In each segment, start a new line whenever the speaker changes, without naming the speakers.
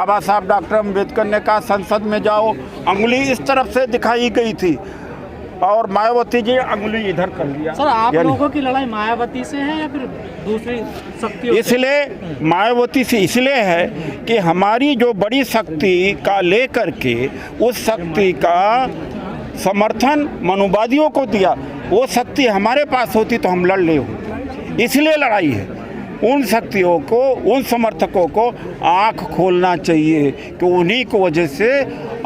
बाबा साहब डॉक्टर अम्बेडकर ने कहा संसद में जाओ, अंगुली इस तरफ से दिखाई गई थी और मायावती जी अंगुली इधर कर लिया।
सर आप लोगों की लड़ाई मायावती से है या फिर दूसरी शक्तियों से?
इसलिए मायावती से इसलिए है कि हमारी जो बड़ी शक्ति का लेकर के उस शक्ति का समर्थन मनुवादियों को दिया, वो शक्ति हमारे पास होती तो हम लड़ ले होते, इसलिए लड़ाई है। उन शक्तियों को, उन समर्थकों को आंख खोलना चाहिए कि उन्हीं की वजह से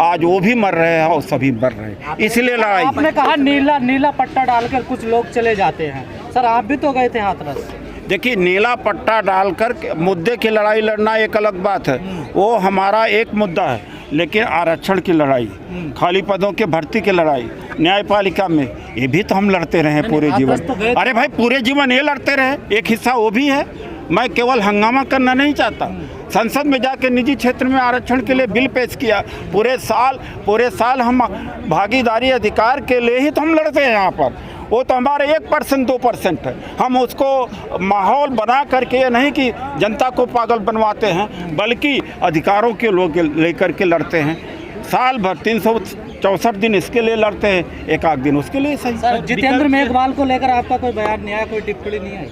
आज वो भी मर रहे हैं और सभी मर रहे हैं, इसलिए लड़ाई।
आपने कहा नीला पट्टा डालकर कुछ लोग चले जाते हैं, सर आप भी तो गए थे हाथरस।
देखिए, नीला पट्टा डालकर मुद्दे की लड़ाई लड़ना एक अलग बात है, वो हमारा एक मुद्दा है, लेकिन आरक्षण की लड़ाई, खाली पदों के भर्ती की लड़ाई, न्यायपालिका में, ये भी तो हम लड़ते रहे पूरे जीवन। अरे भाई पूरे जीवन ये लड़ते रहे, एक हिस्सा वो भी है। मैं केवल हंगामा करना नहीं चाहता, संसद में जाके निजी क्षेत्र में आरक्षण के लिए बिल पेश किया, पूरे साल हम भागीदारी अधिकार के लिए ही तो हम लड़ते हैं यहाँ पर। वो तो हमारे 1% 2% है, हम उसको माहौल बना करके ये नहीं कि जनता को पागल बनवाते हैं, बल्कि अधिकारों के लोग लेकर के लड़ते हैं। साल भर 364 दिन इसके लिए लड़ते हैं, एक आध दिन उसके लिए सही।
सर जितेंद्र मेघवाल को लेकर आपका कोई बयान नहीं आया, कोई टिप्पणी नहीं आई?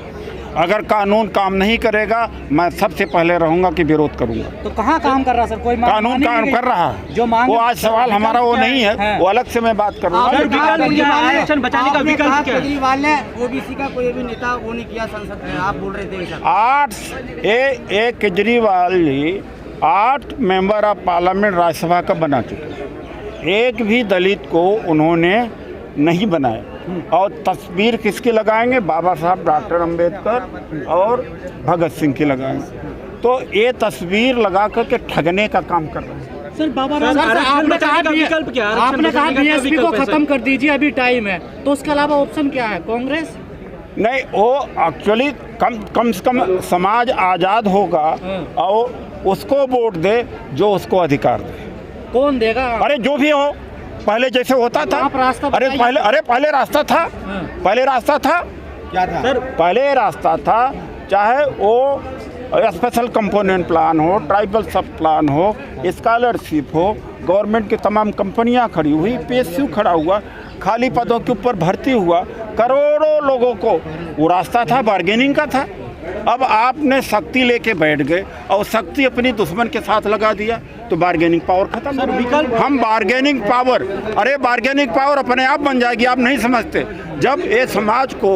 अगर कानून काम नहीं करेगा मैं सबसे पहले रहूंगा कि विरोध करूंगा।
तो कहाँ काम कर रहा सर? कोई
कानून काम कर रहा है
जो मांग,
वो आज सवाल हमारा वो नहीं है, वो अलग से मैं बात करूंगा।
आरक्षण बचाने का विकल्प क्या है?
केजरीवाल ने ओबीसी का कोई भी नेता वो नहीं किया संसद में, आप बोल रहे थे।
8 Kejriwal ji 8 member of parliament Rajya Sabha का बना चुके, एक भी दलित को उन्होंने नहीं बनाया। और तस्वीर किसकी लगाएंगे? बाबा साहब डॉक्टर अम्बेडकर और भगत सिंह की लगाएंगे। तो ये तस्वीर लगा करके ठगने का काम कर रहे हैं।
सर बाबा आपने कहा बीएसपी को खत्म कर दीजिए, अभी टाइम है, तो उसके अलावा ऑप्शन क्या है? कांग्रेस
नहीं, वो एक्चुअली कम से कम समाज आज़ाद होगा और उसको वोट दे जो उसको अधिकार दे।
कौन देगा?
अरे जो भी हो, पहले जैसे होता था। पहले रास्ता था, पहले रास्ता था क्या था सर? पहले रास्ता था, चाहे वो स्पेशल कंपोनेंट प्लान हो, ट्राइबल सब प्लान हो, स्कॉलरशिप हो, गवर्नमेंट की तमाम कंपनियां खड़ी हुई, PSU खड़ा हुआ, खाली पदों के ऊपर भर्ती हुआ, करोड़ों लोगों को, वो रास्ता था, बार्गेनिंग का था। अब आपने शक्ति लेके बैठ गए और शक्ति अपनी दुश्मन के साथ लगा दिया, तो बार्गेनिंग पावर खत्म। हम बार्गेनिंग पावर अपने आप बन जाएगी, आप नहीं समझते। जब ये समाज को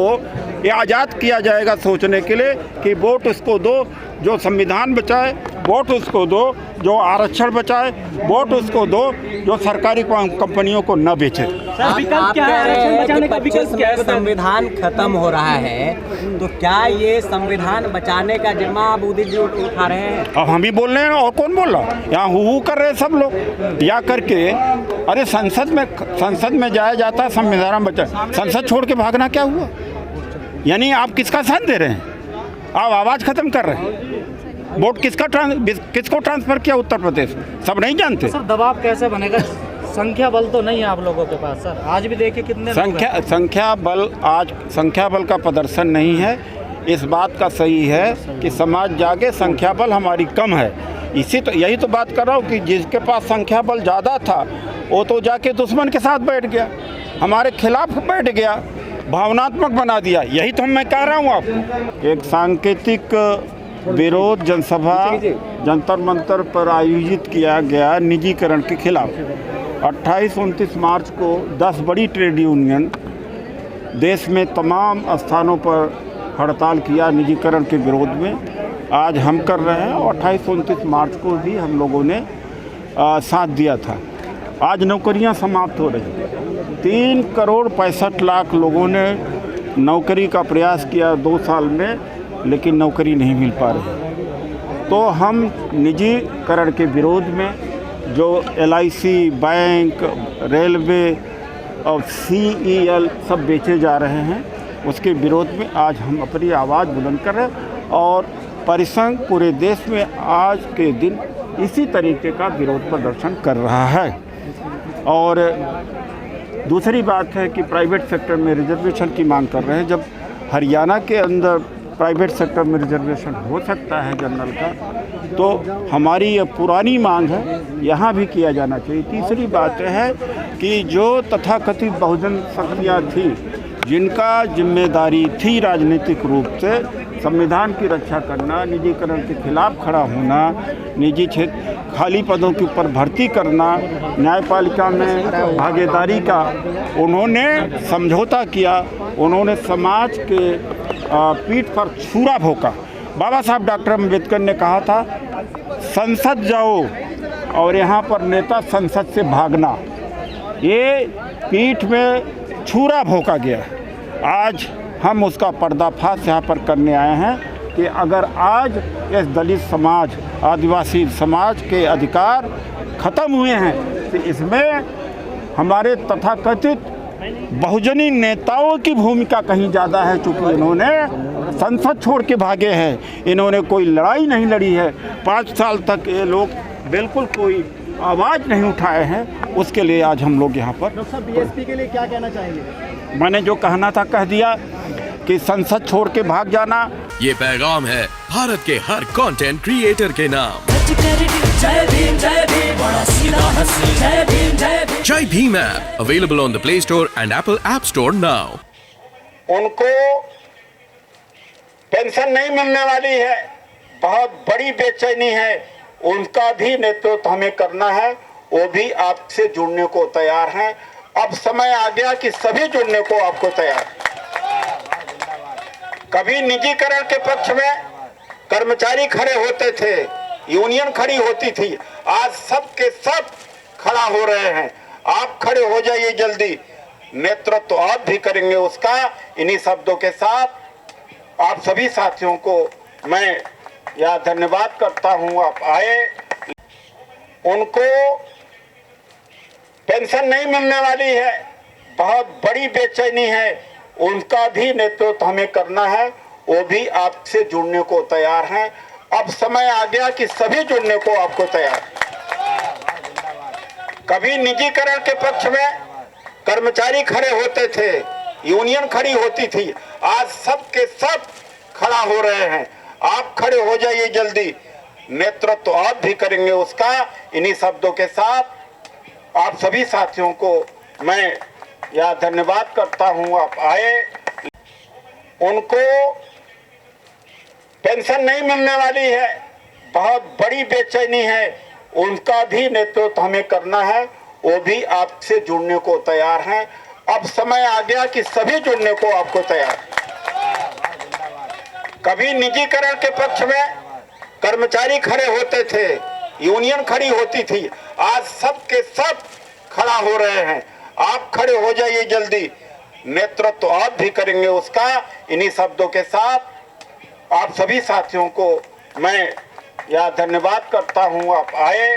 ये आज़ाद किया जाएगा सोचने के लिए कि वोट उसको दो जो संविधान बचाए, वोट उसको दो जो आरक्षण बचाए, वोट उसको दो जो सरकारी कंपनियों को न बेचे।
विकल्प क्या है? आरक्षण बचाने का विकल्प क्या है?
संविधान खत्म हो रहा है, तो क्या ये संविधान बचाने का जिम्मा आप उदी जी उठा रहे हैं?
अब हम ही बोल रहे हैं और कौन बोल रहा है? यहाँ हु कर रहे हैं सब लोग या करके। अरे संसद में जाया जाता है संविधान बचाए, संसद छोड़ के भागना क्या हुआ? यानी आप किसका साथ दे रहे हैं? आप आवाज़ खत्म कर रहे हैं। वोट किसको ट्रांसफर किया उत्तर प्रदेश में, सब नहीं जानते।
सर दबाव कैसे बनेगा? संख्या बल तो नहीं है आप लोगों के पास सर, आज भी देखिए कितने संख्या बल का प्रदर्शन नहीं है। इस बात का सही है कि समाज जागे, संख्या बल हमारी कम है। यही तो बात कर रहा हूँ कि जिसके पास संख्या बल ज़्यादा था वो तो जाके दुश्मन के साथ बैठ गया, हमारे खिलाफ बैठ गया, भावनात्मक बना दिया। यही तो मैं कह रहा हूँ आपको। एक सांकेतिक विरोध जनसभा जंतर मंतर पर आयोजित किया गया निजीकरण के खिलाफ। 28-29 मार्च को 10 बड़ी ट्रेड यूनियन देश में तमाम स्थानों पर हड़ताल किया निजीकरण के विरोध में। आज हम कर रहे हैं और 28-29 मार्च को भी हम लोगों ने साथ दिया था। आज नौकरियां समाप्त हो रही हैं। 3 करोड़ 65 लाख लोगों ने नौकरी का प्रयास किया 2 साल में, लेकिन नौकरी नहीं मिल पा रही। तो हम निजीकरण के विरोध में जो LIC, बैंक, रेलवे और CEL सब बेचे जा रहे हैं, उसके विरोध में आज हम अपनी आवाज़ बुलंद कर रहे हैं। और परिसंघ पूरे देश में आज के दिन इसी तरीके का विरोध प्रदर्शन कर रहा है। और दूसरी बात है कि प्राइवेट सेक्टर में रिजर्वेशन की मांग कर रहे हैं। जब हरियाणा के अंदर प्राइवेट सेक्टर में रिजर्वेशन हो सकता है जनरल का, तो हमारी ये पुरानी मांग है, यहाँ भी किया जाना चाहिए। तीसरी बात है कि जो तथाकथित बहुजन शक्तियाँ थी, जिनका जिम्मेदारी थी राजनीतिक रूप से संविधान की रक्षा करना, निजीकरण के खिलाफ खड़ा होना, निजी क्षेत्र खाली पदों के ऊपर भर्ती करना, न्यायपालिका में भागीदारी का उन्होंने समझौता किया, उन्होंने समाज के पीठ पर छुरा भोंका। बाबा साहब डॉक्टर अम्बेडकर ने कहा था, संसद जाओ और यहाँ पर नेता संसद से भागना, ये पीठ में छुरा भोंका गया। आज हम उसका पर्दाफाश यहाँ पर करने आए हैं कि अगर आज इस दलित समाज, आदिवासी समाज के अधिकार ख़त्म हुए हैं, तो इसमें हमारे तथाकथित बहुजनी नेताओं की भूमिका कहीं ज़्यादा है। चूँकि इन्होंने संसद छोड़ के भागे हैं, इन्होंने कोई लड़ाई नहीं लड़ी है, 5 साल तक ये लोग बिल्कुल कोई आवाज़ नहीं उठाए हैं। उसके लिए आज हम लोग यहाँ पर।
डॉक्टर साहब, बीएसपी के लिए क्या कहना चाहेंगे?
मैंने जो कहना था कह दिया कि संसद छोड़ के भाग जाना।
ये पैगाम है भारत के हर कंटेंट क्रिएटर के नाम।
जय भीम जय भीम, बड़ा सीधा हंसी, जय भीम जय भीम।
जय Bhim app available on the play store and Apple app store now.
उनको पेंशन नहीं मिलने वाली है, बहुत बड़ी बेचैनी है, उनका भी नेतृत्व हमें करना है। वो भी आपसे जुड़ने को तैयार हैं। अब समय आ गया कि सभी जुड़ने को आपको तैयार। कभी निजीकरण के पक्ष में कर्मचारी खड़े होते थे, यूनियन खड़ी होती थी, आज सब के सब खड़ा हो रहे हैं। आप खड़े हो जाइए जल्दी, नेतृत्व आप भी करेंगे उसका। इन्हीं शब्दों के साथ आप सभी साथियों को मैं यह धन्यवाद करता हूं, आप आए। उनको पेंशन नहीं मिलने वाली है, बहुत बड़ी बेचैनी है, उनका भी नेतृत्व हमें करना है। वो भी आपसे जुड़ने को तैयार हैं। अब समय आ गया कि सभी जुड़ने को आपको तैयार। कभी निजीकरण के पक्ष में कर्मचारी खड़े होते थे, यूनियन खड़ी होती थी, आज सब के सब खड़ा हो रहे हैं। आप खड़े हो जाइए जल्दी, नेतृत्व आप भी करेंगे उसका। इन्हीं शब्दों के साथ आप सभी साथियों को मैं यह धन्यवाद करता हूं, आप आए। उनको पेंशन नहीं मिलने वाली है, बहुत बड़ी बेचैनी है, उनका भी नेतृत्व हमें करना है। वो भी आपसे जुड़ने को तैयार हैं। अब समय आ गया कि सभी जुड़ने को आपको तैयार। कभी निजीकरण के पक्ष में कर्मचारी खड़े होते थे, यूनियन खड़ी होती थी, आज सब के सब खड़ा हो रहे हैं। आप खड़े हो जाइए जल्दी, नेतृत्व आप भी करेंगे उसका। इन्हीं शब्दों के साथ आप सभी साथियों को मैं यह धन्यवाद करता हूं, आप आए।